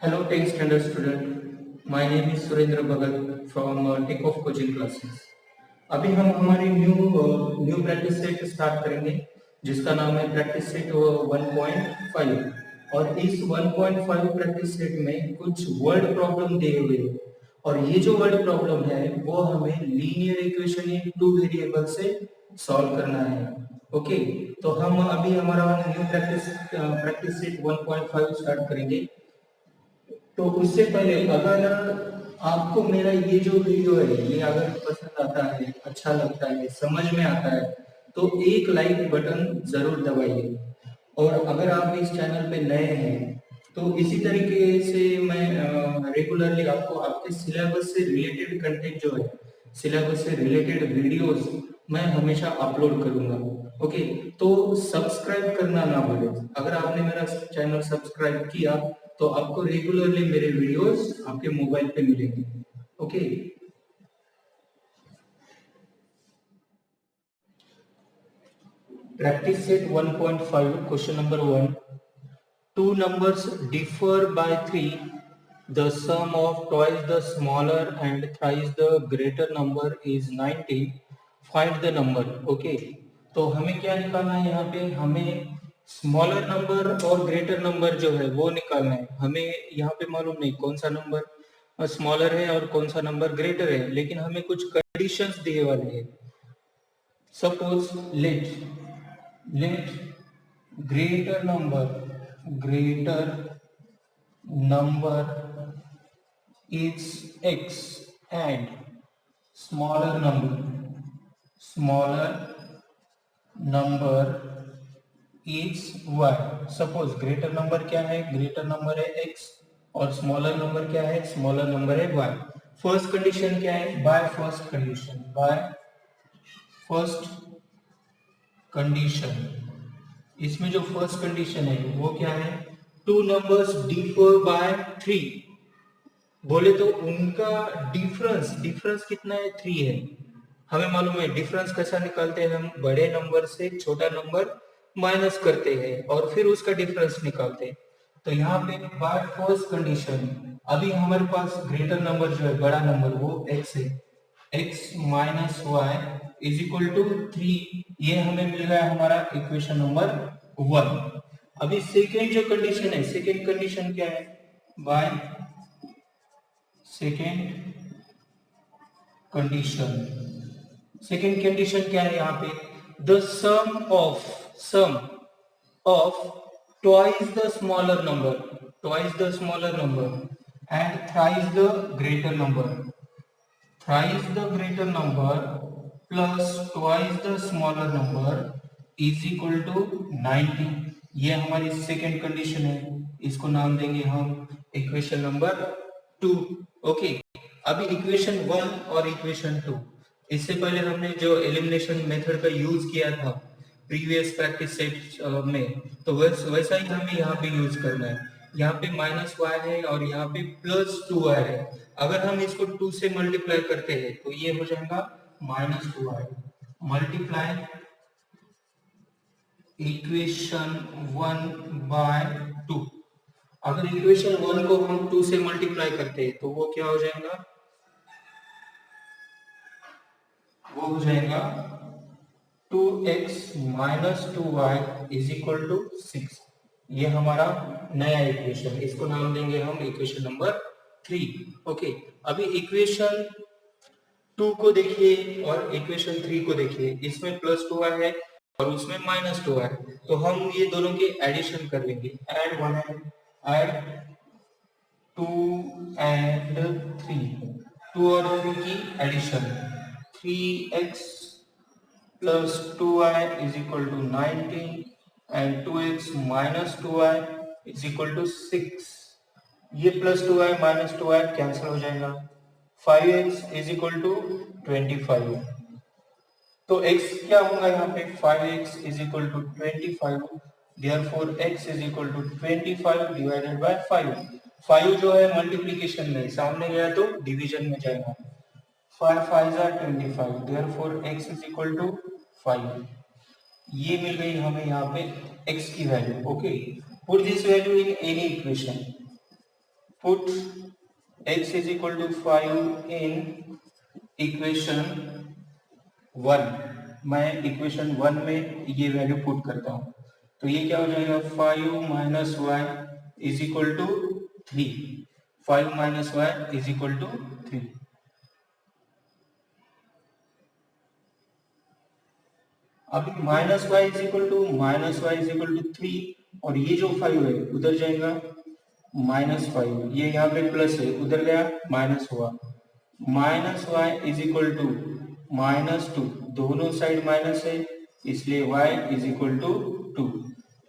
Hello, 10th standard student. My name is Surendra Bhagat from Takeoff Coaching Classes. अभी हम हमारी new practice set start करेंगे जिसका नाम है प्रैक्टिस सेट 1.5 और इस 1.5 प्रैक्टिस सेट में कुछ वर्ड प्रॉब्लम दिए हुए हैं और ये जो वर्ड प्रॉब्लम है वो हमें linear equation in two variable से सॉल्व करना है। ओके, तो हम अभी हमारा न्यू प्रैक्टिस सेट 1.5 स्टार्ट करेंगे। तो उससे पहले अगर आपको मेरा ये जो वीडियो है ये अगर पसंद आता है, अच्छा लगता है, समझ में आता है तो एक लाइक बटन जरूर दबाइए। और अगर आप इस चैनल पे नए हैं तो इसी तरीके से मैं रेगुलरली आपको आपके सिलेबस से रिलेटेड कंटेंट जो है, सिलेबस से रिलेटेड वीडियोस मैं हमेशा अपलोड करूंगा। ओके, तो सब्सक्राइब करना ना भूलें। अगर आपने मेरा चैनल सब्सक्राइब किया तो आपको रेगुलरली मेरे वीडियोस आपके मोबाइल पे मिलेंगे। Okay, practice set 1.5 question number 1। Two numbers differ by 3. The sum of twice the smaller and thrice the greater number is 90. Find the number. Okay, तो हमें क्या निकालना है? यहाँ पे हमें स्मॉलर नंबर और ग्रेटर नंबर जो है वो निकालना है। हमें यहाँ पे मालूम नहीं कौन सा नंबर स्मॉलर है और कौन सा नंबर ग्रेटर है, लेकिन हमें कुछ कंडीशंस दिए वाले हैं। Suppose let greater number is x and smaller number is y। Suppose greater number क्या है? ग्रेटर नंबर है x और स्मॉलर नंबर क्या है? स्मॉलर नंबर है y। फर्स्ट कंडीशन क्या है? बाय फर्स्ट कंडीशन इसमें जो फर्स्ट कंडीशन है वो क्या है? Two numbers differ by 3। बोले तो उनका डिफरेंस कितना है? 3 है। हमें मालूम है डिफरेंस कैसा निकालते हैं हम? बड़े नंबर से छोटा नंबर माइनस करते हैं और फिर उसका डिफरेंस निकालते हैं। तो यहाँ पे बाय फर्स्ट कंडीशन अभी हमारे पास ग्रेटर नंबर जो है, बड़ा नंबर, वो x है। x minus y is equal to 3। ये हमें मिल गया हमारा इक्वेशन नंबर 1। अभी सेकेंड जो कंडीशन है, सेकेंड कंडीशन क्या है? बाय सेकेंड कंडीशन क्या है यहाँ पे? The sum of twice the smaller number and thrice the greater number plus twice the smaller number is equal to 90। ये हमारी सेकेंड कंडीशन है, इसको नाम देंगे हम इक्वेशन नंबर 2। ओके, अभी इक्वेशन 1 और इक्वेशन 2, इससे पहले हमने जो एलिमिनेशन मेथड का यूज किया था प्रीवियस प्रैक्टिस सेट में, तो वैसा ही हमें यहाँ पे यूज करना है। यहाँ पे माइनस वाई है और यहाँ पे प्लस 2y है। अगर हम इसको 2 से मल्टीप्लाई करते हैं तो ये हो जाएगा minus 2y multiply equation 1 by 2। अगर इक्वेशन 1 को हम 2 से मल्टीप्लाई करते हैं तो वो क्या हो जाएगा? वो हो जाएगा 2x minus 2y is equal to 6। ये हमारा नया इक्वेशन, इसको नाम देंगे हम इक्वेशन नंबर 3। ओके, अभी इक्वेशन 2 को देखिए और इक्वेशन 3 को देखिए। इसमें प्लस 2y है और उसमें माइनस 2y है, तो हम ये दोनों के एडिशन कर लेंगे। ऐड 2 एंड 3, 2 और 3 की addition, 3x plus 2y is equal to 90 and 2x minus 2y is equal to 6। ये plus 2y minus 2y cancel हो जाएगा। 5x is equal to 25। तो x क्या होगा यहाँ पे? 5x is equal to 25। therefore x is equal to 25 divided by 5। 5 जो है मल्टीप्लिकेशन में सामने गया तो डिवीजन में जाएगा। 5 5 are 25, therefore x is equal to 5। ये मिल गई हमें यहाँ पे x की value. Okay, put this value in any equation, put x is equal to 5 in equation 1, मैं इक्वेशन 1 में ये वैल्यू पुट करता हूँ, तो ये क्या हो जाएगा 5 minus y is equal to 3, 5 minus y is equal to 3। अभी minus y is equal to 3 और ये जो 5 है उधर जाएगा -5, ये यहाँ पे प्लस है उधर गया माइनस हुआ, minus y is equal to -2, दोनों साइड माइनस है इसलिए y is equal to 2,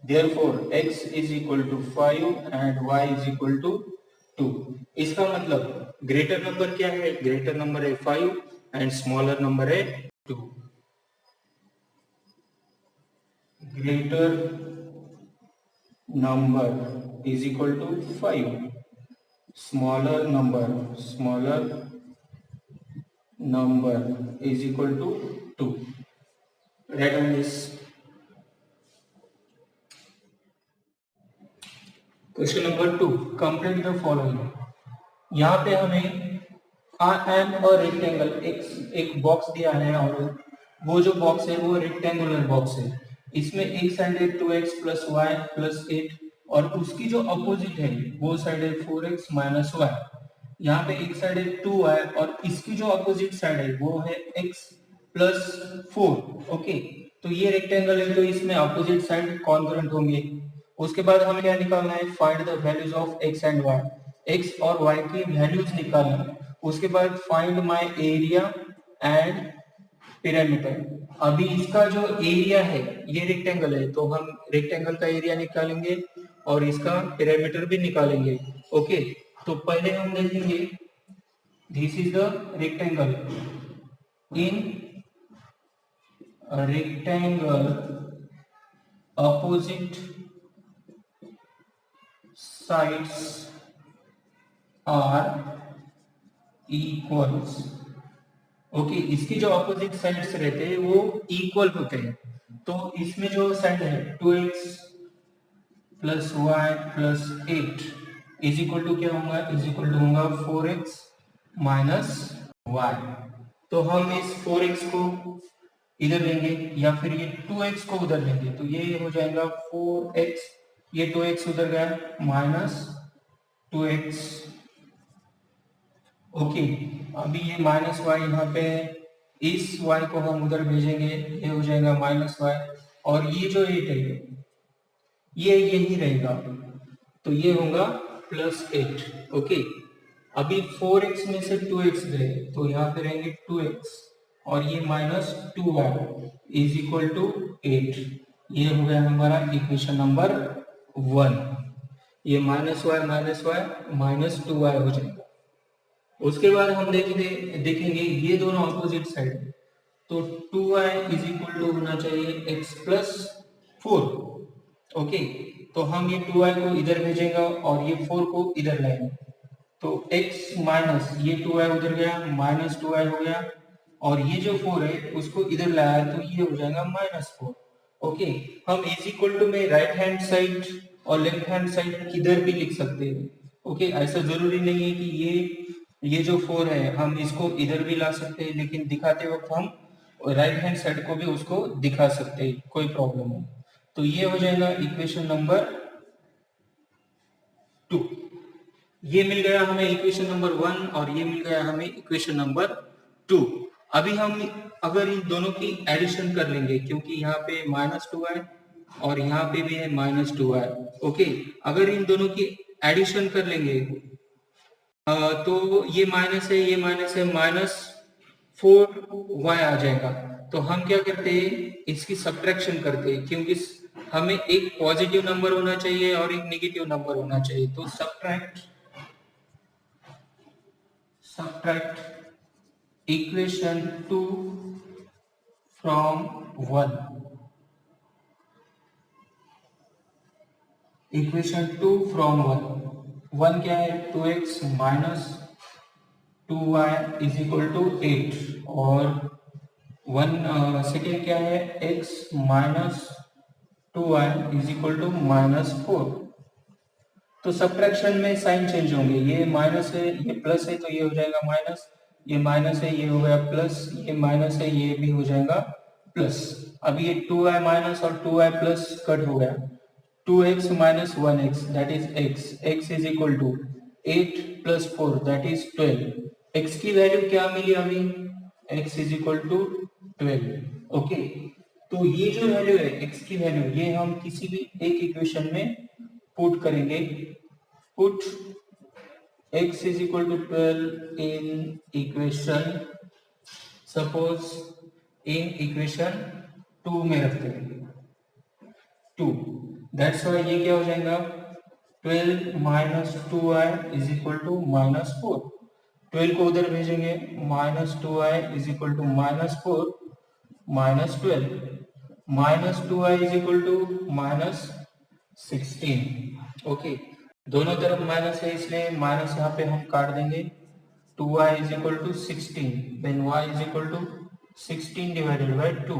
therefore x is equal to 5 and y is equal to 2। इसका मतलब ग्रेटर नंबर क्या है, ग्रेटर नंबर है 5 एंड स्मॉलर नंबर है 2। Greater number is equal to 5, smaller number is equal to 2. Write on this. Question number 2. Complete the following. यहाँ पे हमें N और रेक्टेंगल एक बॉक्स दिया है और वो जो बॉक्स है वो रेक्टेंगुलर बॉक्स है, इसमें एक साइड है 2x प्लस वाई प्लस 8 और उसकी जो अपोजिट है वो साइड है 4x माइनस वाई। यहाँ पे एक साइड है 2y और इसकी जो अपोजिट साइड है वो है x प्लस 4। ओके, तो ये रेक्टेंगल है तो इसमें अपोजिट साइड कॉन्ग्रुएंट होंगे। उसके बाद हमें क्या निकालना है, find the values of x and y, x और y की वैल्यूज निकालना है। उसके बाद फाइंड माय एरिया एंड पिरामीटर। अभी इसका जो एरिया है ये रेक्टेंगल है तो हम रेक्टेंगल का एरिया निकालेंगे और इसका पिरामीटर भी निकालेंगे। ओके, तो पहले हम देखेंगे this is the rectangle, in rectangle opposite sides are equals. Okay, इसकी जो अपोजिट साइड्स रहते हैं वो इक्वल होते हैं, तो इसमें जो साइड है 2x plus y plus 8 is equal to क्या होगा, इज इक्वल टू होगा 4x माइनस वाई। तो हम इस 4x को इधर लेंगे या फिर ये 2x को उधर लेंगे, तो ये हो जाएगा 4x, ये 2x उधर गया माइनस 2x। ओके, अभी ये माइनस वाई यहाँ पे है, इस y को हम उधर भेजेंगे, ये हो जाएगा माइनस वाई और ये जो 8 है ये यही रहेगा, तो ये होगा प्लस 8। ओके, अभी 4x में से 2x गए तो यहाँ पे रहेंगे 2x और ये minus 2y is equal to 8। ये हो गया हमारा इक्वेशन नंबर 1। ये माइनस वाई माइनस 2y हो जाएगा। उसके बाद हम देखेंगे ये दोनों अपोजिट साइड है, तो 2y इज इक्वल टू होना चाहिए x प्लस 4। ओके, तो हम ये 2y को इधर भेजेंगे और ये 4 को इधर लाएंगे, तो x माइनस ये 2y उधर गया माइनस 2y हो गया और ये जो 4 है उसको इधर लाया तो ये हो जाएगा -4। ओके, हम इज इक्वल टू में राइट हैंड साइड और लेफ्ट हैंड साइड किधर भी लिख सकते हैं। ओके, ऐसा जरूरी नहीं है कि ये जो 4 है हम इसको इधर भी ला सकते हैं, लेकिन दिखाते वक्त हम राइट हैंड साइड को भी उसको दिखा सकते हैं, कोई प्रॉब्लम नहीं। तो ये हो जाएगा इक्वेशन नंबर 2। ये मिल गया हमें इक्वेशन नंबर 1 और ये मिल गया हमें इक्वेशन नंबर 2। अभी हम अगर इन दोनों की एडिशन कर लेंगे, क्योंकि यहाँ पे -2y और यहाँ पे भी है -2y। ओके, अगर इन दोनों की एडिशन कर लेंगे तो ये माइनस है, ये माइनस है, -4y आ जाएगा। तो हम क्या करते हैं, इसकी सब्ट्रैक्शन करते हैं, क्योंकि हमें एक पॉजिटिव नंबर होना चाहिए और एक नेगेटिव नंबर होना चाहिए। तो subtract equation 2 from 1। Equation 2 from 1 क्या है, 2x minus 2y is equal to 8 और 1 सेकेंड क्या है, x minus 2y is equal to -4। तो सब्ट्रैक्शन में साइन चेंज होंगे, ये माइनस है ये प्लस है तो ये हो जाएगा माइनस, ये माइनस है ये हो गया प्लस, ये माइनस है ये भी हो जाएगा प्लस। अब ये 2i माइनस और 2i प्लस कट हो गया, 2x minus 1x that is x, x is equal to 8 plus 4 that is 12, x की वैल्यू क्या मिली अभी, x is equal to 12। Okay, तो ये जो वैल्यू है x की वैल्यू, ये हम किसी भी एक इक्वेशन में पुट करेंगे, put x is equal to 12 in equation, suppose in equation 2 में रखते हैं 2, दैट्स वाई ये क्या हो जाएगा 12 minus 2i is equal to minus 4, 12 को उधर भेजेंगे, minus 2i is equal to minus 4 minus 12, minus 2i is equal to minus 16। Okay, दोनों तरफ माइनस है इसलिए माइनस यहाँ पे हम काट देंगे, 2i is equal to 16, then y is equal to 16 divided by 2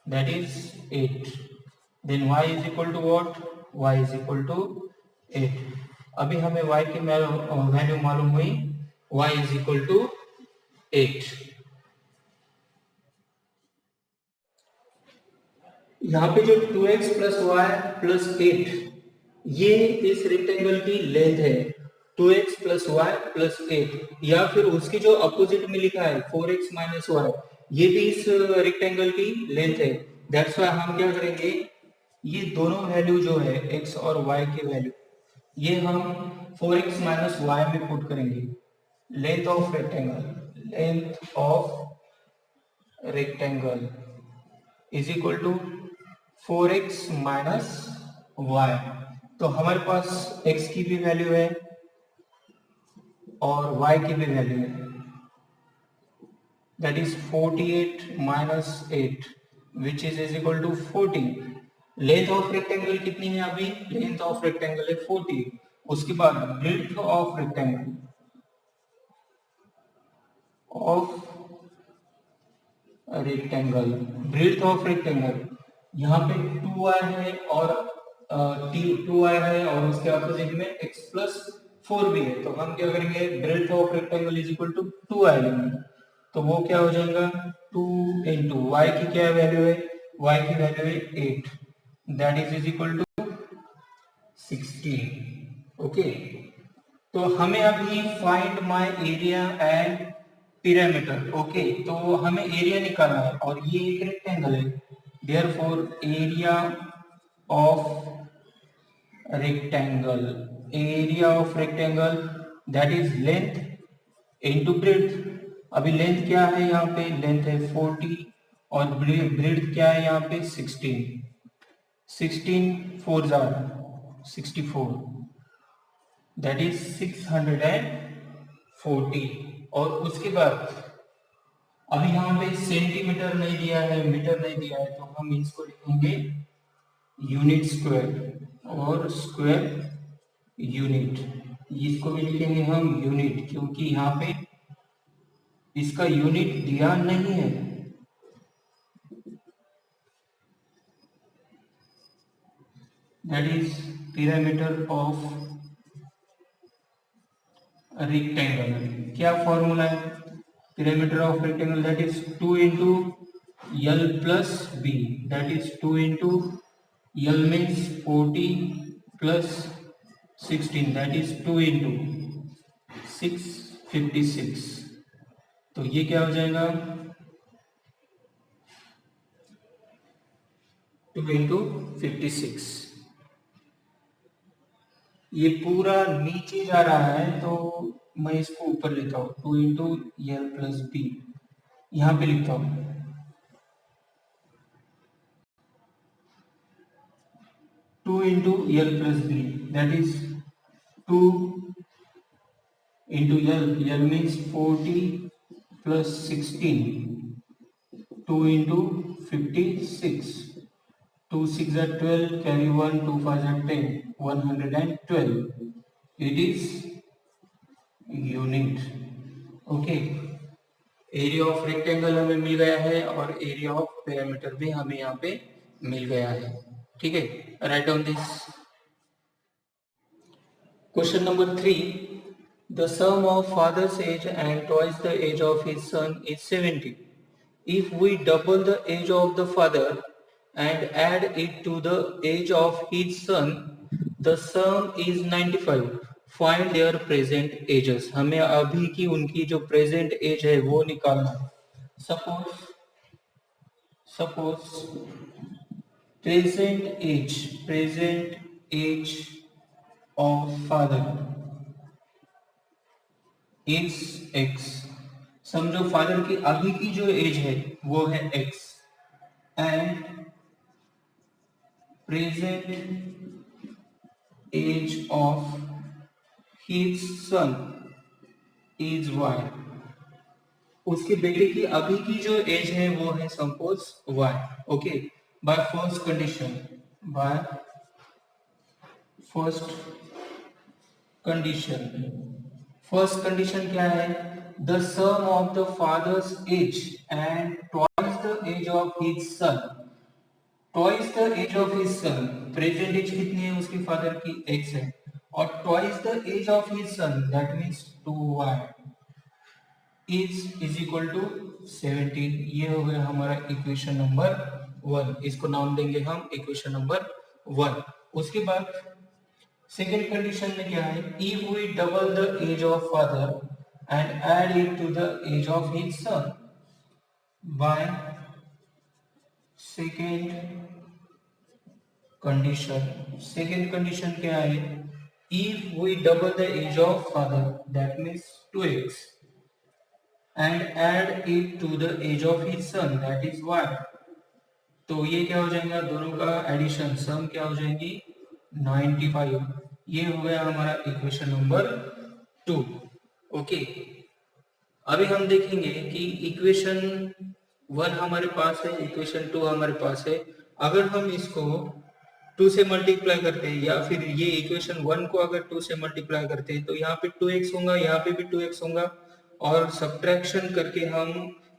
that is 8, then y is equal to what, y is equal to 8। अभी हमें y की वैल्यू मालूम हुई, y is equal to 8। यहाँ पे जो 2x प्लस वाई प्लस 8 ये इस रेक्टेंगल की लेंथ है, 2x प्लस वाई प्लस 8, या फिर उसकी जो अपोजिट में लिखा है 4x माइनस वाई, ये भी इस रेक्टेंगल की लेंथ है। दैट्स वाई हम क्या करेंगे, ये दोनों वैल्यू जो है x और y की वैल्यू, ये हम 4x माइनस वाई में पुट करेंगे, length of rectangle, length of rectangle is equal to 4x minus y. तो हमारे पास x की भी वैल्यू है और y की भी वैल्यू है, that is 48 minus 8 which is equal to 40। Length of rectangle कितनी है अभी, लेंथ ऑफ रेक्टेंगल है 40। उसके बाद breadth of rectangle, breadth of rectangle यहाँ पे 2i है और 2i है और उसके अपोजिट में x प्लस 4 भी है, तो हम क्या करेंगे, breadth of rectangle is equal to 2i लेंगे, तो वो क्या हो जाएगा 2 इंटू y की क्या वैल्यू है, y की वैल्यू है 8, that is equal to 16। Okay, तो हमें अभी find my area and perimeter. Okay, तो हमें एरिया निकालना है और ये एक रेक्टेंगल है, therefore area of rectangle, area of rectangle that is length into breadth. अभी लेंथ क्या है यहाँ पे, लेंथ है 40 और ब्रेड्थ क्या है यहाँ पे 16, 16 4 जार 64, दैट इज 640। और उसके बाद अभी यहाँ पे सेंटीमीटर नहीं दिया है, मीटर नहीं दिया है, तो हम इसको लिखेंगे यूनिट स्क्वायर और स्क्वायर यूनिट, इसको भी लिखेंगे हम यूनिट, क्योंकि यहाँ पे इसका यूनिट दिया नहीं है। That is perimeter of rectangle. क्या फॉर्मूला है perimeter of rectangle, that is 2 into L plus B, that is 2 into L means 40 plus 16, that is 2 into 656, तो ये क्या हो जाएगा 2 इंटू 56। ये पूरा नीचे जा रहा है तो मैं इसको ऊपर लेता हूँ, 2 इंटू यल प्लस बी यहाँ पे लिखता हूँ, 2 into L plus B that is 2 into L means 40 plus 16, 2 into 56, 2 6 are 12, carry 1, 2 5 are 10, 112, it is unit. Okay, area of rectangle हमें मिल गया है और एरिया ऑफ पैरामीटर भी हमें यहाँ पे मिल गया है। ठीक है, write down this. Question number 3. The sum of father's age and twice the age of his son is 70. If we double the age of the father and add it to the age of his son, the sum is 95. Find their present ages. हमें अभी की उनकी जो present age है वो निकालना है. Suppose present age of father is x. समझो फादर की अभी की जो एज है वो है x and present age of his son is y. उसके बेटे की अभी की जो एज है वो है suppose y. Okay, by first condition क्या है? The sum of the father's age and twice the age of his son. Twice the age of his son, present age कितनी है उसके फादर की? x है, और twice the age of his son that means 2y is equal to 17. ये हो गया हमारा इक्वेशन नंबर 1. इसको नाम देंगे हम इक्वेशन नंबर 1. उसके बाद सेकेंड कंडीशन में क्या है? If we double the age of father and add it to the age of his son by second condition क्या है? If we double the age of father that means 2x and add it to the age of his son that is y. तो ये क्या हो जाएगा? दोनों का addition सम क्या हो जाएंगी? 95. ये हो गया हमारा इक्वेशन नंबर 2. ओके, अभी हम देखेंगे कि इक्वेशन 1 हमारे पास है, इक्वेशन 2 हमारे पास है. अगर हम इसको 2 से मल्टीप्लाई करते हैं या फिर ये इक्वेशन 1 को अगर 2 से मल्टीप्लाई करते हैं तो यहाँ पे 2x होगा, यहाँ पे भी 2x होगा, और सब्ट्रैक्शन करके हम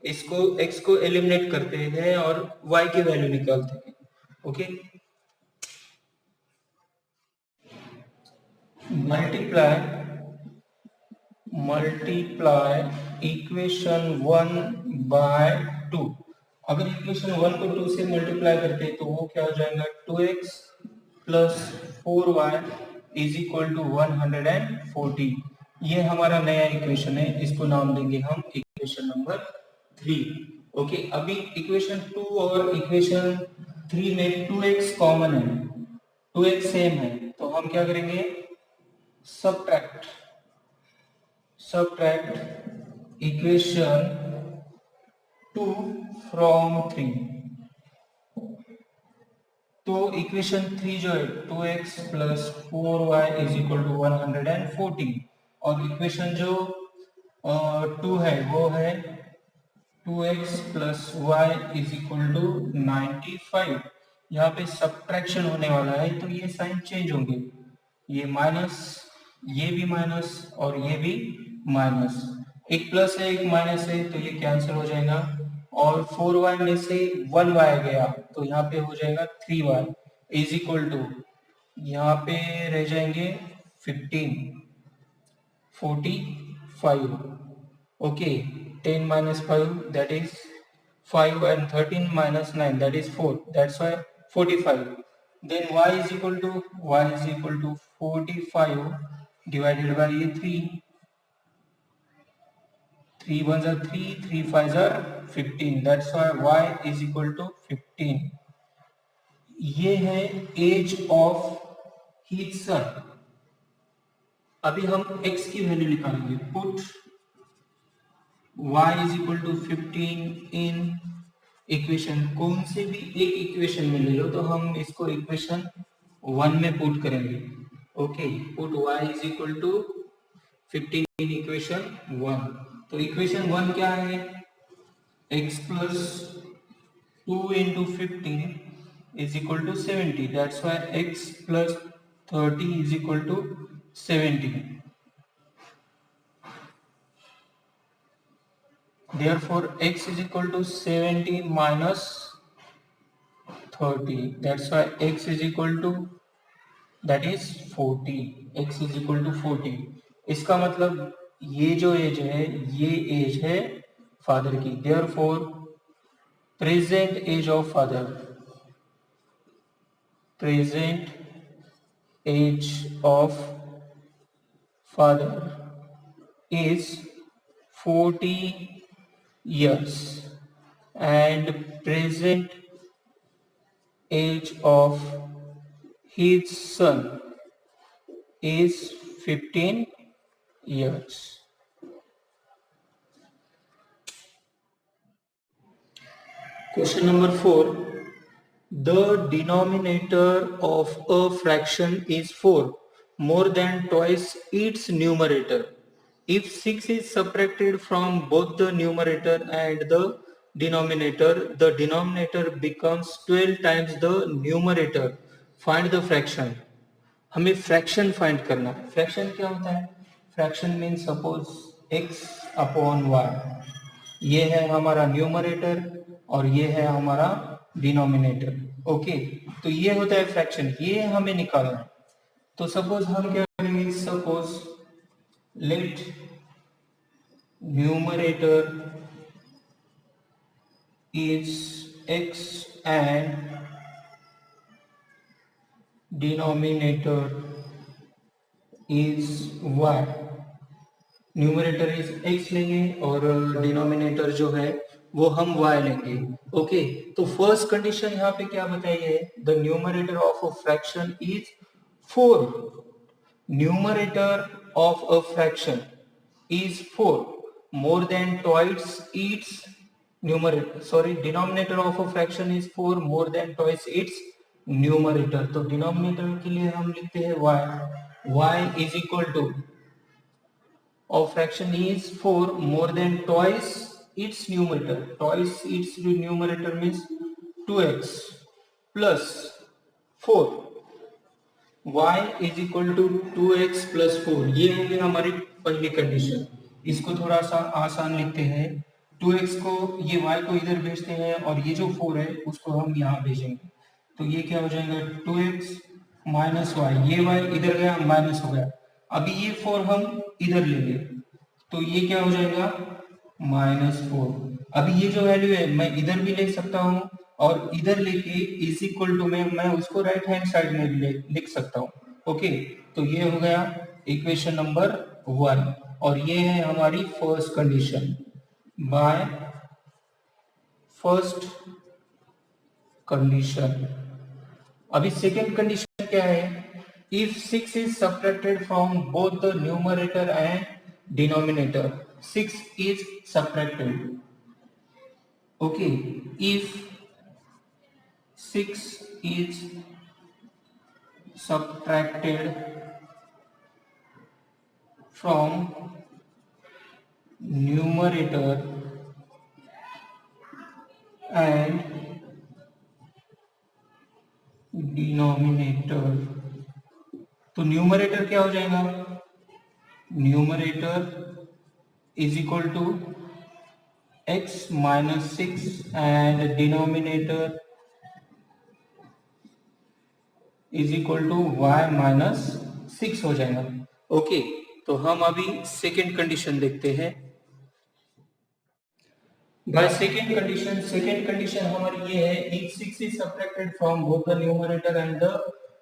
इसको x को एलिमिनेट करते हैं और y की वैल्यू निकालते हैं. Okay, multiply equation 1 by 2. अगर इक्वेशन 1 को 2 से मल्टीप्लाई करते हैं तो वो क्या हो जाएगा? 2x plus 4y is equal to 140. ये हमारा नया इक्वेशन है, इसको नाम देंगे हम इक्वेशन नंबर 3. ओके, अभी इक्वेशन 2 और इक्वेशन 3 में 2x कॉमन है, 2x सेम है, तो हम क्या करेंगे? Subtract equation 2 from 3. तो इक्वेशन 3 जो है 2x plus 4y is equal to 140, और इक्वेशन जो 2 है वो है 2x plus y is equal to 95. यहाँ पे सब्ट्रैक्शन होने वाला है तो ये साइन चेंज होंगे, ये माइनस, ये भी माइनस और ये भी माइनस. एक प्लस है एक माइनस है तो ये कैंसिल हो जाएगा, और 4y में से 1y गया तो यहाँ पे हो जाएगा 3y इज इक्वल टू, यहाँ पे रह जाएंगे 45. Okay, 10 minus 5 that is 5 and 13 minus 9 that is 4, that's why 45. Then y is equal to 45 divided by 3. 3 ones are 3, 3 5s are 15, that's why y is equal to 15. ये है as of his सन. अभी हम x की value निकालेंगे. Put y is equal to 15 in equation, कौन से भी एक इक्वेशन में ले लो तो हम इसको इक्वेशन 1 में पुट करेंगे. Okay, put y is equal to 15 in equation 1. तो इक्वेशन 1 क्या है? x plus 2 into 15 is equal to 70. That's why x plus 30 is equal to 70. Therefore x is equal to 70 minus 30. That's why x is equal to that is 40, x is equal to 40। इसका मतलब ये जो age है ये as है father की, therefore present age of father, present age of father is 40 years and present age of his son is 15 years. Question number 4. The denominator of a fraction is 4, more than twice its numerator. If 6 is subtracted from both the numerator and the denominator becomes 12 times the numerator. Find the fraction. हमें fraction find करना है। Fraction क्या होता है? Fraction mean suppose x upon y, ये है हमारा numerator और ये है हमारा डिनोमिनेटर। ओके, तो ये होता है फ्रैक्शन, ये हमें निकालना है। तो सपोज हम क्या करेंगे, suppose let numerator is x and denominator is y। Numerator is x लेंगे और डिनोमिनेटर जो है वो हम y लेंगे। ओके, तो फर्स्ट कंडीशन यहाँ पे क्या बताई है, the numerator of a fraction is 4। Numerator of a fraction is 4, more than twice its numerator, sorry, denominator of a fraction is 4, more than twice its numerator। तो denominator के लिए हम लिखते हैं y is equal to of fraction is 4 more than twice its numerator, twice its numerator means 2x plus 4, y is equal to 2x plus 4। ये होगी हमारी पहली कंडीशन। इसको थोड़ा सा आसान लिखते हैं, 2x को, ये y को इधर भेजते हैं और ये जो 4 है उसको हम यहाँ भेजेंगे। तो ये क्या हो जाएगा, 2x माइनस वाई, ये y इधर गया माइनस हो गया। अभी ये 4 हम इधर लेंगे तो ये क्या हो जाएगा, -4। अभी ये जो वैल्यू है मैं इधर भी ले सकता हूँ और इधर लेके इज इक्वल टू में मैं उसको राइट हैंड साइड में भी लिख सकता हूँ। ओके, तो ये हो गया इक्वेशन नंबर 1 और ये है हमारी first condition. Bye first condition, अभी सेकेंड कंडीशन क्या है, if 6 is subtracted from both the numerator and denominator, 6 is subtracted। okay, if 6 is subtracted from numerator and denominator, तो न्यूमरेटर क्या हो जाएगा, numerator is equal to x minus 6 and denominator is equal to y minus 6 हो जाएगा। Okay, तो हम अभी second condition देखते हैं। बाय सेकेंड कंडीशन हमारी ये है, if 6 is subtracted from both the numerator and the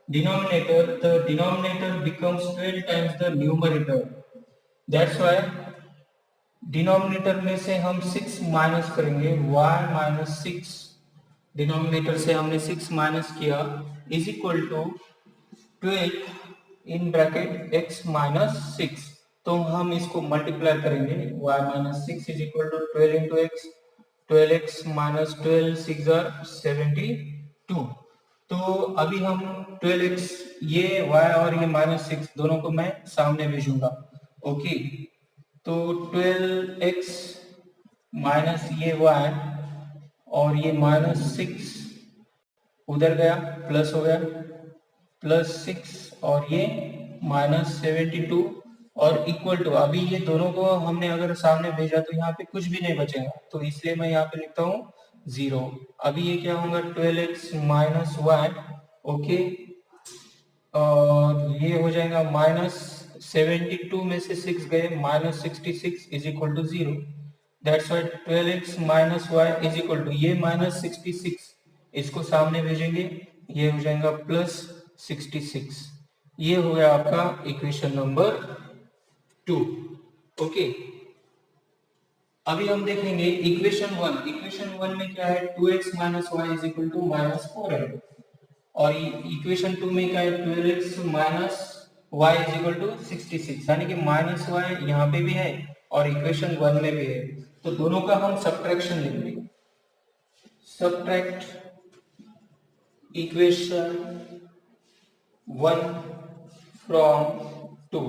denominator becomes 12 times the numerator। That's why denominator में से हम 6 माइनस करेंगे, y माइनस 6, डिनोमिनेटर से हमने 6 माइनस किया, is equal to 12 in bracket x minus 6। तो हम इसको मल्टीप्लाई करेंगे, y minus 6 is equal to 12 into x, 12x minus 12 6 72। तो अभी हम 12x, ये y और ये माइनस 6 दोनों को मैं सामने भेजूंगा। ओके, तो 12x माइनस ये y और ये माइनस 6 उधर गया, प्लस हो गया, प्लस 6 और ये माइनस 72 और इक्वल टू, अभी ये दोनों को हमने अगर सामने भेजा तो यहाँ पे कुछ भी नहीं बचेगा, तो इसलिए मैं यहाँ पे लिखता हूँ 0। अभी ये क्या होगा, 12x माइनस वाई। ओके, और ये हो जाएगा -72 में से 6 गए, -66 is equal to 0। That's y 12x minus y is equal to, ये -66 इसको सामने भेजेंगे, ये हो जाएगा +66। ये हो गया आपका इक्वेशन नंबर 2। ओके, अभी हम देखेंगे इक्वेशन वन में क्या है, 2x minus y is equal to -4 है। और इक्वेशन 2 में क्या है, 12x minus y is equal to 66, यानी कि माइनस वाई यहाँ पे भी है और इक्वेशन 1 में भी है। तो दोनों का हम सब्ट्रैक्शन लेंगे। Subtract equation 1 from 2,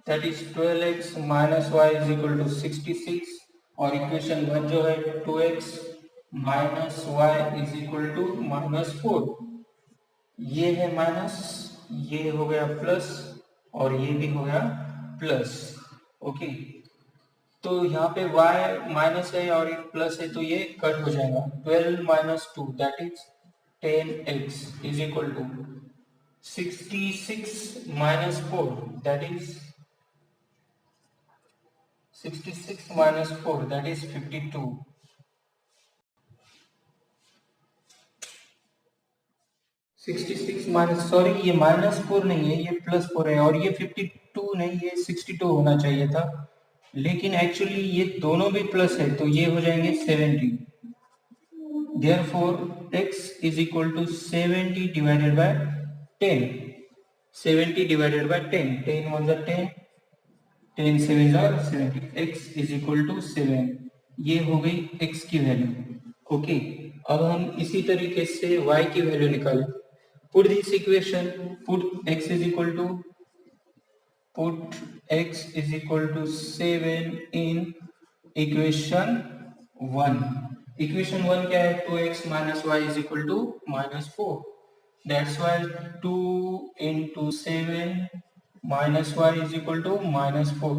that is 12x minus y is equal to 66, और इक्वेशन 1 जो है 2x minus y is equal to -4, ये है माइनस, ये हो गया प्लस और ये भी हो गया प्लस। ओके, तो यहाँ पे y माइनस है और प्लस है तो ये कट हो जाएगा। 12 minus 2 that is 10x is equal to 66 minus 4 that is 66 minus 4 that is 52। 66 minus, sorry ये -4 नहीं है, ये +4 है, और ये 52 नहीं, ये 62 होना चाहिए था, लेकिन एक्चुअली ये दोनों भी प्लस है तो ये हो जाएंगे 70। Therefore x is equal to 70 divided by 10। 70 divided by 10, 10 1 10, 10 7 70, x is equal to 7। ये हो गई x की वैल्यू। ओके, अब हम इसी तरीके से y की वैल्यू निकालें। Put this equation, put x is equal to, put x is equal to 7 in equation 1। Equation 1 क्या है, 2x minus y is equal to -4। That's why 2 into 7 minus y is equal to -4।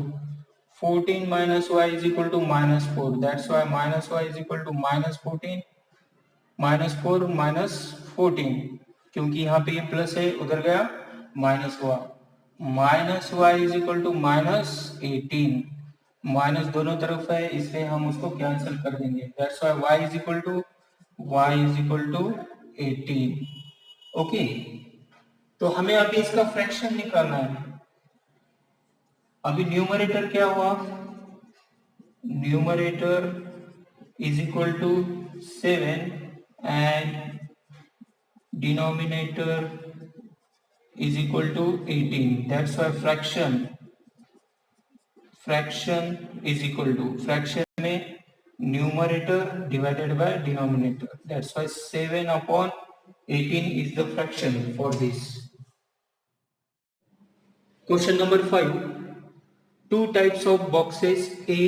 14 minus y is equal to -4, that's why minus y is equal to -14, -4 -14, क्योंकि यहाँ पे ये plus है उधर गया minus हुआ। Minus y is equal to -18, minus दोनों तरफ है इसलिए हम उसको कैंसिल कर देंगे। That's why y is equal to 18। Okay, तो हमें अभी इसका फ्रैक्शन निकालना है। अभी न्यूमरेटर क्या हुआ, numerator is equal to 7 and denominator is equal to 18, that's why fraction is equal to, fraction में numerator divided by denominator, that's why 7 upon 18 is the fraction for this। Question number 5, two types of boxes A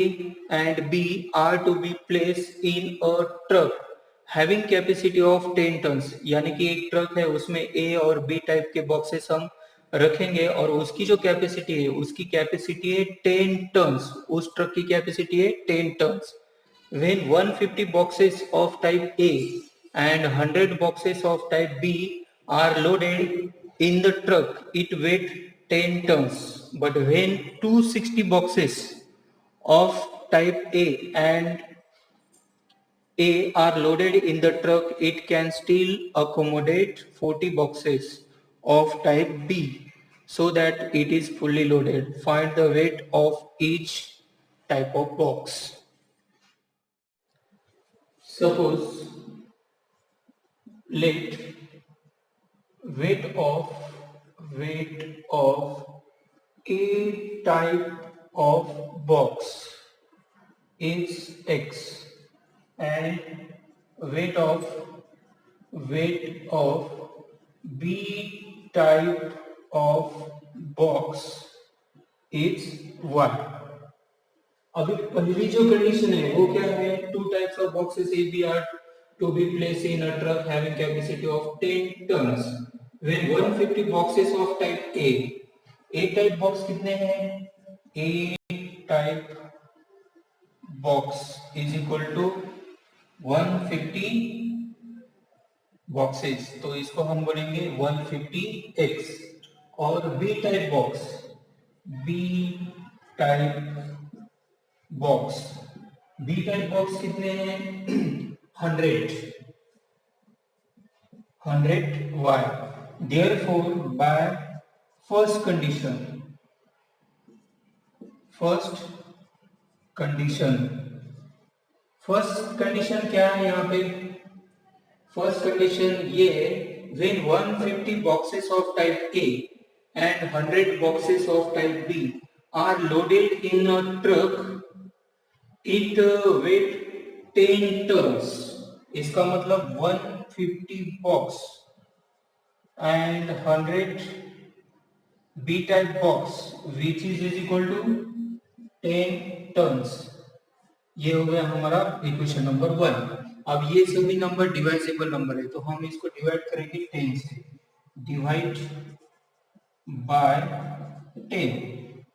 and B are to be placed in a truck having capacity of 10 tons, यानी कि एक truck है उसमें A और B type के boxes हम रखेंगे और उसकी जो कैपेसिटी है उसकी कैपेसिटी है 10 टन्स, उस ट्रक की कैपेसिटी है 10 turns. When 150 boxes of type A and 100 boxes of type B are loaded in the truck, it weighs 10 tons. But when 260 boxes of type A and A are loaded in the truck, it can still accommodate 40 boxes of type B so that it is fully loaded. Find the weight of each type of box. Suppose let weight of A type of box is X and weight of B type of box is Y। अभी पहली जो condition है वो क्या है, two types of boxes A B are to be place in a truck having capacity of 10 tons when 150 boxes of type A type box कितने हैं, A type box is equal to 150 boxes, तो इसको हम बोलेंगे 150x। और B type box, B type box, B type box कितने हैं? 100y। Therefore by first condition, first condition, first condition क्या है यहाँ पे? फर्स्ट कंडीशन ये है, when 150 boxes of type A and 100 boxes of type B are loaded in a truck, it weight 10 tons। इसका मतलब 150 box and 100 B type box which is equal to 10 tons। ये हो गया हमारा इक्वेशन नंबर 1। अब ये सभी नंबर डिवाइजेबल नंबर है, तो हम इसको डिवाइड करेंगे 10 से, डिवाइड बाय 10।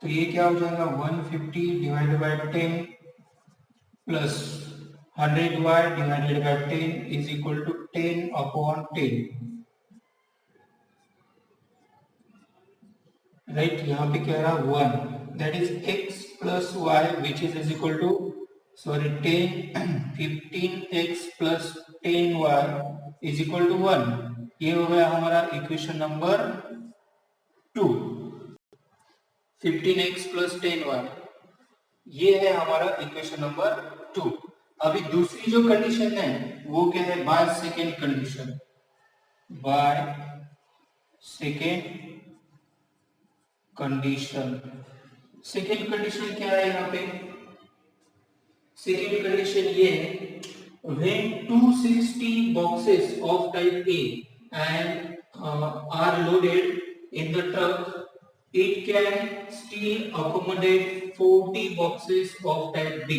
तो ये क्या हो जाएगा? 150 divided by 10 plus 100y divided by 10 is equal to 10 upon 10। Right, यहाँ पे क्या रहा? 1, that is x plus y which is equal to, sorry 10 15x plus 10y is equal to 1। ये हो गया हमारा equation number 2। 15x plus 10y, ये है हमारा इक्वेशन नंबर 2। अभी दूसरी जो कंडीशन है वो क्या है? By second condition, bye second condition. Second condition क्या है यहाँ पे? सेकेंड कंडीशन ये है, when 260 boxes of type A and are loaded in the truck, it can still accommodate 40 boxes of type B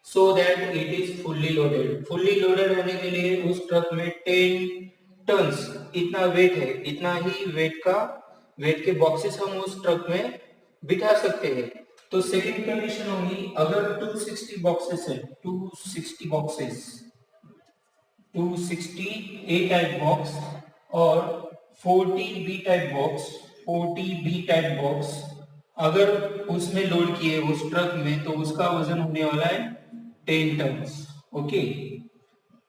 so that it is fully loaded। fully loaded रहने के लिए उस ट्रक में 10 टन्स इतना wait है, इतना ही वेट के boxes हम उस ट्रक में बिठा सकते हैं। तो सेकंड कंडीशन होगी, अगर 260 बॉक्सेस है, 260 बॉक्सेस, 260 ए टाइप बॉक्स और 40 B type box, 40 B type box अगर उसमें लोड किए उस ट्रक में, तो उसका वजन होने वाला है 10 tons. Okay,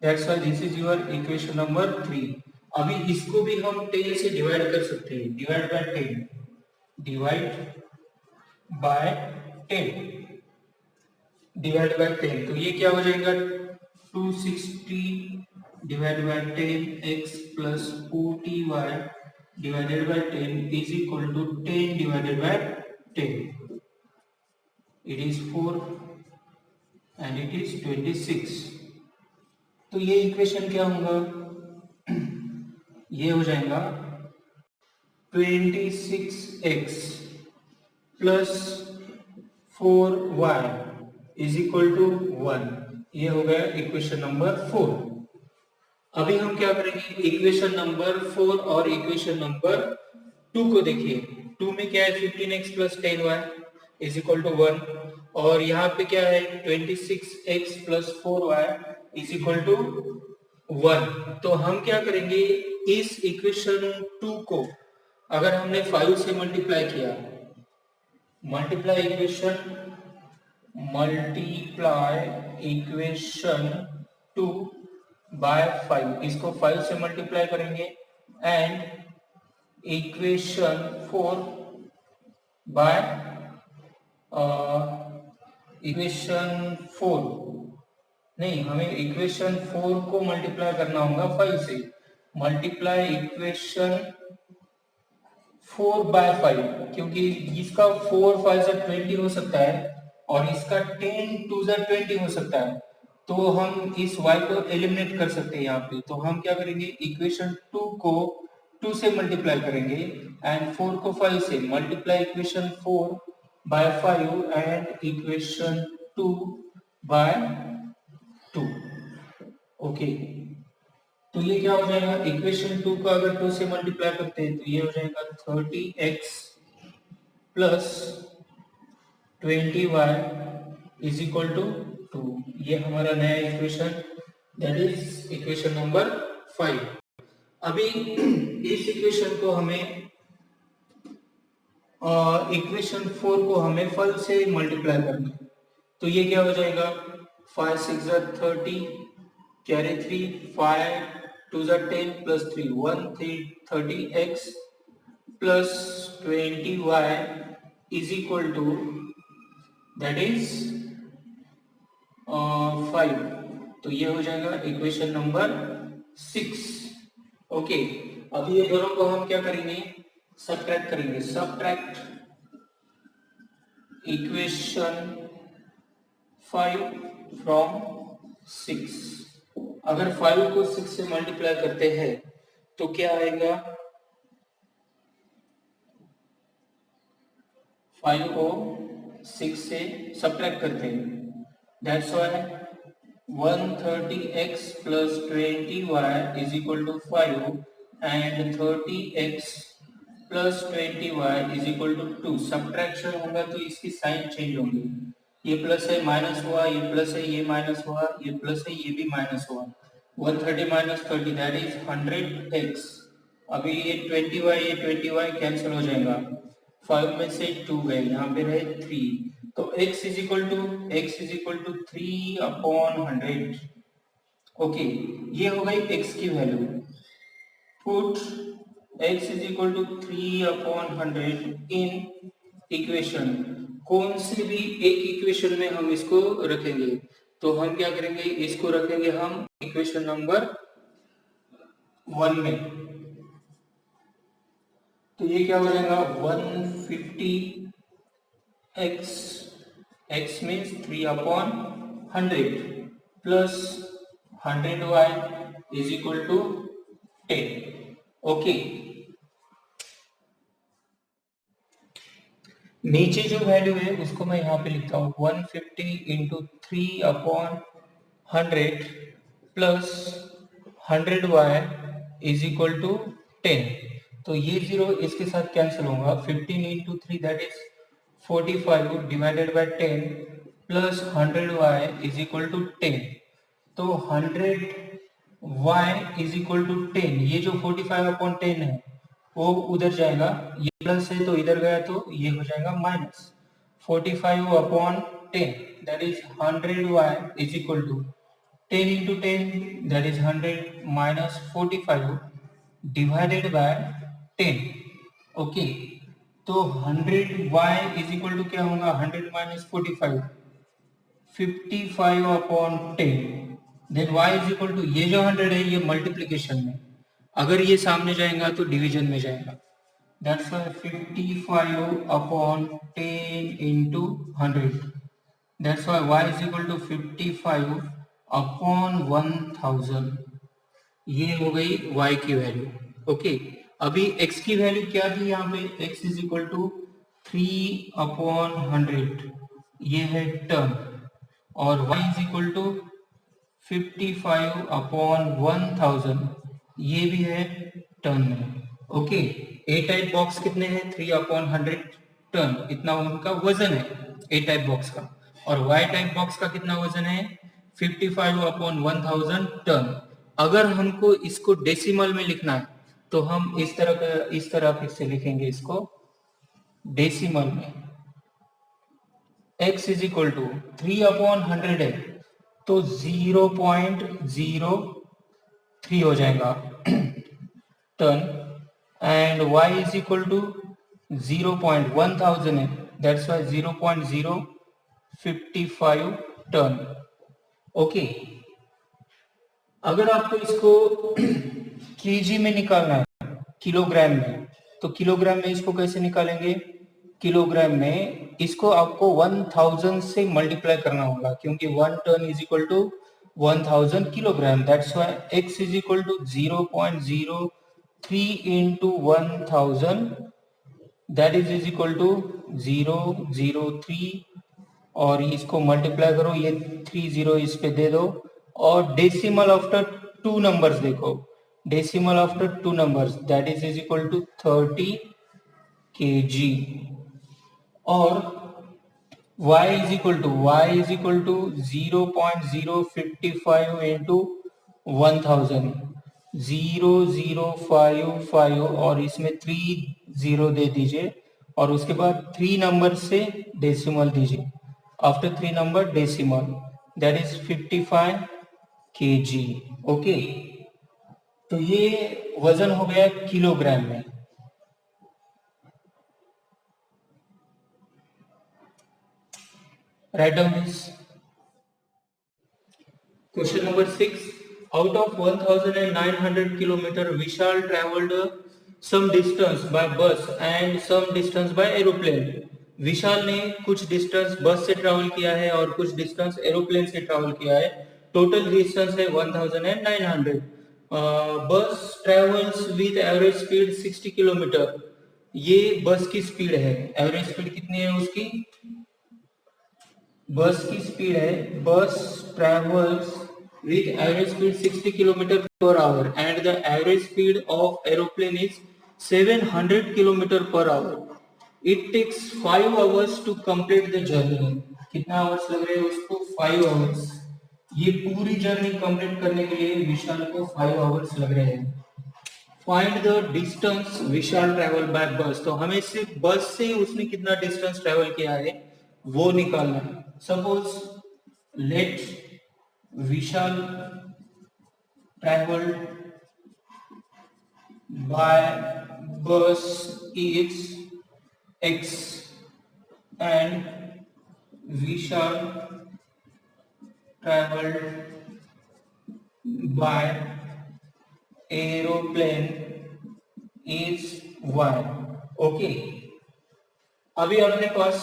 that's why this is your equation number 3। अभी इसको भी हम 10 से डिवाइड कर सकते हैं, divide by 10, divide by 10, divide by 10। तो ये क्या हो जाएगा? 260 divide by 10 x plus 40y divided by 10 is equal to 10 divided by 10। It is 4 and it is 26। तो ये इक्वेशन क्या होगा? ये हो जाएगा 26x plus 4y is equal to 1। ये हो गया इक्वेशन नंबर 4। अभी हम क्या करेंगे? इक्वेशन नंबर 4 और इक्वेशन नंबर 2 को देखिए। 2 में क्या है? 15x plus 10y is equal to 1, और यहाँ पे क्या है? 26x plus 4y is equal to 1। तो हम क्या करेंगे? इस इक्वेशन 2 को अगर हमने 5 से मल्टीप्लाई किया, मल्टीप्लाई इक्वेशन 2 बाय 5, इसको 5 से मल्टीप्लाई करेंगे, एंड इक्वेशन 4 बाय इक्वेशन 4 नहीं, हमें इक्वेशन 4 को मल्टीप्लाई करना होगा 5 से। मल्टीप्लाई इक्वेशन 4 बाय 5, क्योंकि इसका 4 5 से 20 हो सकता है और इसका 10 2 से 20 हो सकता है। तो हम इस y को एलिमिनेट कर सकते हैं यहाँ पे। तो हम क्या करेंगे? इक्वेशन 2 को 2 से मल्टीप्लाई करेंगे एंड 4 को 5 से। Multiply equation 4 by 5 and equation 2 by 2। Okay, तो ये क्या हो जाएगा? इक्वेशन 2 को अगर 2 से मल्टीप्लाई करते हैं तो ये हो जाएगा 30x plus 20y is equal to 2। ये हमारा नया equation, that is equation number 5। अभी इस इक्वेशन को हमें इक्वेशन 4 को हमें 5 से मल्टीप्लाई करना है। तो ये क्या हो जाएगा, 5 6 30 carry 3 5 2 10 plus 3 30x plus 20y is equal to that is 5। तो ये हो जाएगा इक्वेशन नंबर 6। ओके, अभी ये दोनों को हम क्या करेंगे, सबट्रैक्ट करेंगे। Subtract equation 5 from 6। अगर 5 को 6 से मल्टीप्लाई करते हैं तो क्या आएगा, 5 को 6 से सबट्रैक्ट करते हैं, that's why 130x plus 20y is equal to 5 and 30x plus 20y is equal to 2। Subtraction होगा तो इसकी साइन चेंज होंगी, ये प्लस है माइनस हुआ, ये प्लस है ये माइनस हुआ, ये प्लस है ये भी माइनस हुआ। 130 माइनस 30 दैट इज 100x। अभी ये 20y ये 20y कैंसिल हो जाएगा, 5 में से 2 गए, यहाँ पे रहे 3। तो x is equal to 3 upon 100। Okay, ये हो गई x की value. Put x is equal to 3 upon 100 in equation. कौन सी भी एक इक्वेशन में हम इसको रखेंगे, तो हम क्या करेंगे, इसको रखेंगे हम इक्वेशन नंबर 1 में। तो ये क्या हो जाएगा, 150x, x means 3 upon 100 plus 100y is equal to 10। Okay, नीचे जो वैल्यू है उसको मैं यहाँ पे लिखता हूँ, 150 into 3 upon 100 plus 100y is equal to 10। तो ये जीरो इसके साथ कैंसिल होगा, 15 into 3 that is 45 divided by 10 plus 100y is equal to 10। तो 100y इज इक्वल टू 10, ये जो 45 अपॉन 10 है वो उधर जाएगा, ये प्लस है तो इधर गया तो ये हो जाएगा minus. 45 upon 10 that is 100y is equal to 10 into 10 that is 100 minus 45 divided by 10। Okay, तो 100y इज इक्वल टू क्या होगा, 100 minus 45 55 upon 10, then y is equal to, ये जो 100 है ये मल्टीप्लीकेशन में, अगर ये सामने जाएगा तो डिवीजन में जाएगा, that's why 55 upon 10 into 100, that's why y is equal to 55 upon 1000। ये हो गई y की वैल्यू। ओके, अभी x की वैल्यू क्या थी, यहाँ पे x is equal to 3 upon 100, ये है टर्म, और y is equal to 55 upon 1000, ये भी है टर्न में। ओके, ए टाइप बॉक्स कितने हैं, 3 अपॉन 100 टर्न, इतना उनका वजन है ए टाइप बॉक्स का, और वाई टाइप बॉक्स का कितना वजन है, 55 अपॉन 1000 टर्न। अगर हमको इसको डेसिमल में लिखना है तो हम इस तरह फिर से लिखेंगे इसको डेसिमल में। x is equal to 3 upon 100 है तो 0.03 हो जाएगा turn, and y is equal to 0.1000 है, दैट्स वाई 0.055 टर्न। ओके, अगर आपको इसको केजी में निकालना है, किलोग्राम में, तो किलोग्राम में इसको कैसे निकालेंगे, किलोग्राम में इसको आपको 1000 से मल्टीप्लाई करना होगा, क्योंकि 1 ton is equal to 1000 kilogram, that's why x is equal to 0.03 into 1000, that is equal to 003, और इसको मल्टीप्लाई करो, ये 30 इस पे दे दो, और डेसिमल आफ्टर 2 नंबर्स देखो, decimal after 2 numbers that is equal to 30 kg, और y is equal to 0.055 into 1000, 0055 और इसमें 30 दे दीजिए और उसके बाद 3 नंबर से डेसिमल दीजिए। After 3 number decimal, that is 55 kg। Okay, तो ये वजन हो गया किलोग्राम में। Write down this. Question number 6. Out of 1900 kilometer, Vishal traveled some distance by bus and some distance by aeroplane. विशाल ने कुछ डिस्टेंस बस से ट्रैवल किया है और कुछ डिस्टेंस एरोप्लेन से ट्रैवल किया है। टोटल डिस्टेंस है 1900। बस travels with average speed 60 kilometre. ये बस की स्पीड है। एवरेज स्पीड कितनी है उसकी? बस की स्पीड है, बस travels with average speed 60 km per hour and the average speed of aeroplane is 700 km per hour. It takes 5 hours to complete the journey. कितना आवर्स लग रहे हैं उसको? 5 आवर्स। ये पूरी जर्नी कंप्लीट करने के लिए विशाल को 5 आवर्स लग रहे हैं। Find the distance Vishal travel by बस। तो हमें सिर्फ बस से उसने कितना डिस्टेंस ट्रेवल किया है वो निकालना है। Suppose let Vishal traveled by bus is x and Vishal traveled by aeroplane is y। Okay, अभी अपने पास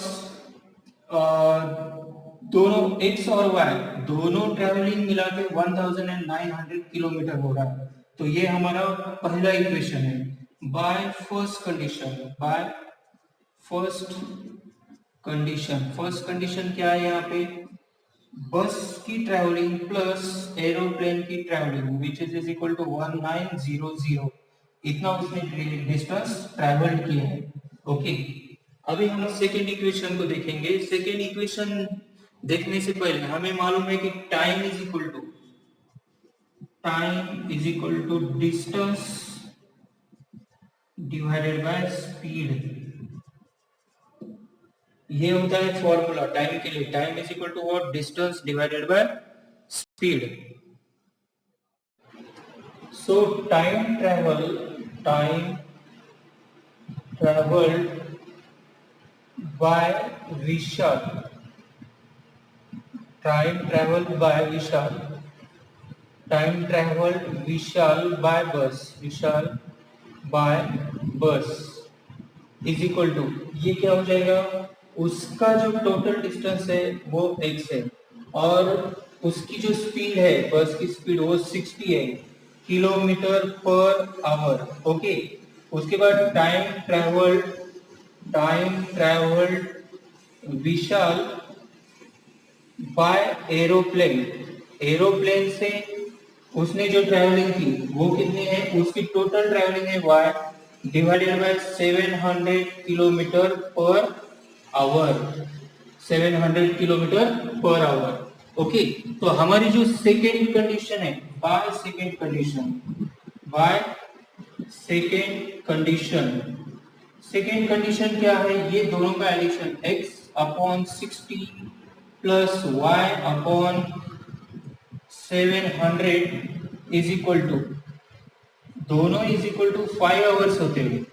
दोनों x और y दोनों ट्रेवलिंग मिला के 1900 किलोमीटर हो रहा है। तो ये हमारा पहला इक्वेशन है। बाय फर्स्ट कंडीशन क्या है यहाँ पे? बस की ट्रेवलिंग प्लस एरोप्लेन की travelling which is equal to 1900। इतना उसने डिस्टेंस ट्रेवल किया है। ओके, अभी हम सेकेंड इक्वेशन को देखेंगे। सेकेंड इक्वेशन देखने से पहले हमें मालूम है कि time is equal to distance divided by speed. ये होता है फॉर्मूला टाइम के लिए। Time is equal to what? Distance divided by speed. So time travelled by Vishal, time travelled by bus is equal to, ये क्या हो जाएगा? उसका जो टोटल डिस्टेंस है वो x है और उसकी जो स्पीड है बस की स्पीड वो 60 है किलोमीटर पर आवर। ओके, उसके बाद time travelled Vishal by aeroplane से उसने जो ट्रेवलिंग की वो कितनी है? उसकी टोटल ट्रेवलिंग है y divided by 700 kilometre per hour. 700 kilometre per hour. Okay, तो हमारी जो सेकेंड कंडीशन है बाय सेकेंड कंडीशन क्या है? ये दोनों का addition x upon 60 plus y upon 700 is equal to, दोनों इज इक्वल टू 5 आवर्स होते हैं।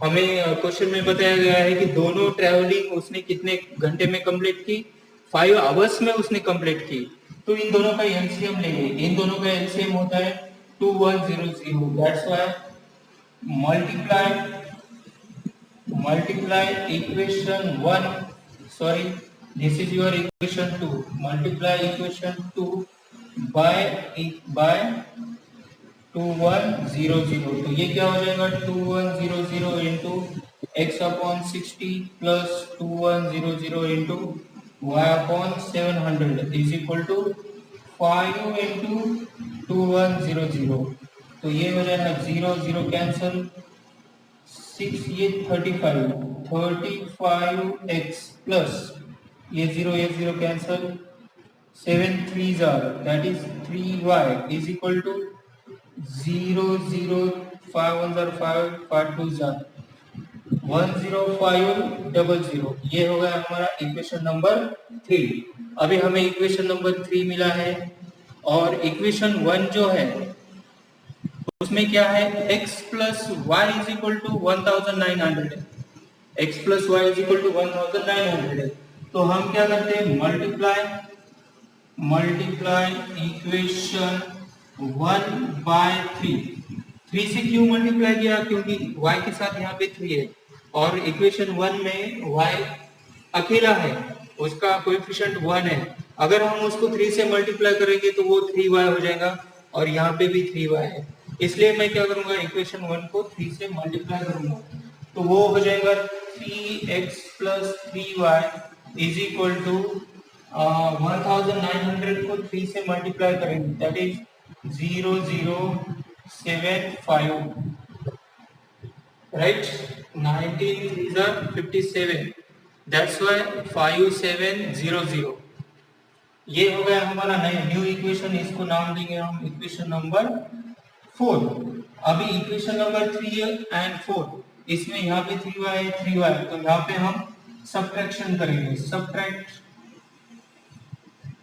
हमें क्वेश्चन में बताया गया है कि दोनों ट्रैवलिंग उसने कितने घंटे में कंप्लीट की? 5 आवर्स में उसने कंप्लीट की। तो इन दोनों का एलसीएम लेंगे। इन दोनों का एलसीएम होता है 2100। That's why multiply equation 1, sorry, this is your equation 2, multiply equation 2 by 2100। तो ये क्या हो जाएगा? 2100 into x upon 60 plus 2100 into y upon 700 is equal to 5 into 2100। तो ये हो जाएगा 0 0 कैंसल, 6 ये 35x प्लस ये 0 cancel, 7 3s are, that is 3y is equal to 0 0 5 1 are 5 5 2 are 10500। ये हो गया हमारा इक्वेशन नंबर 3। अभी हमें इक्वेशन नंबर 3 मिला है और इक्वेशन 1 जो है उसमें क्या है, x plus y is equal to 1900 है। x plus y is equal to 1900 है। तो हम क्या करते हैं, मल्टीप्लाई इक्वेशन 1 बाय 3 से क्यों मल्टीप्लाई किया, क्योंकि y के साथ यहाँ पे 3 है और इक्वेशन 1 में y अकेला है, उसका कोएफिशिएंट 1 है। अगर हम उसको 3 से मल्टीप्लाई करेंगे तो वो 3y हो जाएगा और यहाँ पे भी 3y है। इसलिए मैं क्या करूंगा, इक्वेशन 1 को 3 से मल्टीप्लाई करूंगा तो वो हो जाएगा 3x plus 3y is equal to 1900 को 3 से मल्टीप्लाई करेंगे that is 0075, right. 19 is 57, that's why 5700। ये हो गया हमारा नया न्यू इक्वेशन, इसको नाम देंगे हम इक्वेशन नंबर 4। अभी इक्वेशन नंबर 3 एंड 4, इसमें यहाँ पे 3y है 3y, तो यहाँ पे हम सब्ट्रैक्शन करेंगे। सब्ट्रैक्ट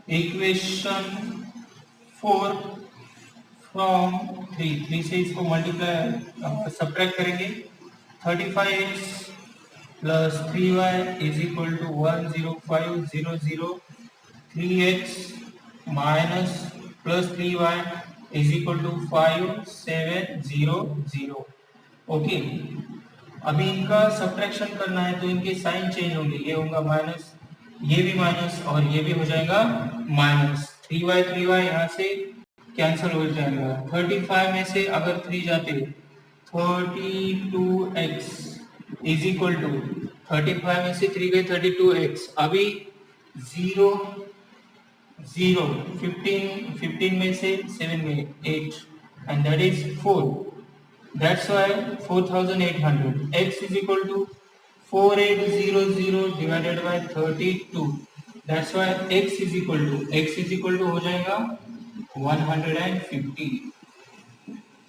इक्वेशन 4 फ्रॉम 3 से इसको मल्टीप्लाई सब्ट्रैक्ट करेंगे। 35x plus 3y is equal to 10500। 3x minus plus 3y is equal to 5700। Okay, अभी इनका सब्ट्रैक्शन करना है तो इनके साइन चेंज होंगे, ये होगा माइनस, ये भी माइनस और ये भी हो जाएगा माइनस। 3y यहाँ से कैंसिल हो जाएगा। 35 में से अगर 3 जाते 32x इज इक्वल टू 35 में से 3 गए 32x। अभी 0 0 15 में से 7 गए 8 and that is 4, that's why 4800। x is equal to 4800 divided by 32, that's why x is equal to हो जाएगा 150।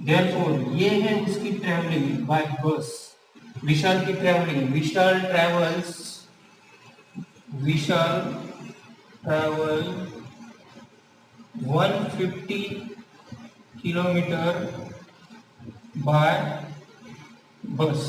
therefore ये है उसकी ट्रैवलिंग बाय बस, विशाल की ट्रैवलिंग। विशाल ट्रैवल 150 किलोमीटर बाय बस।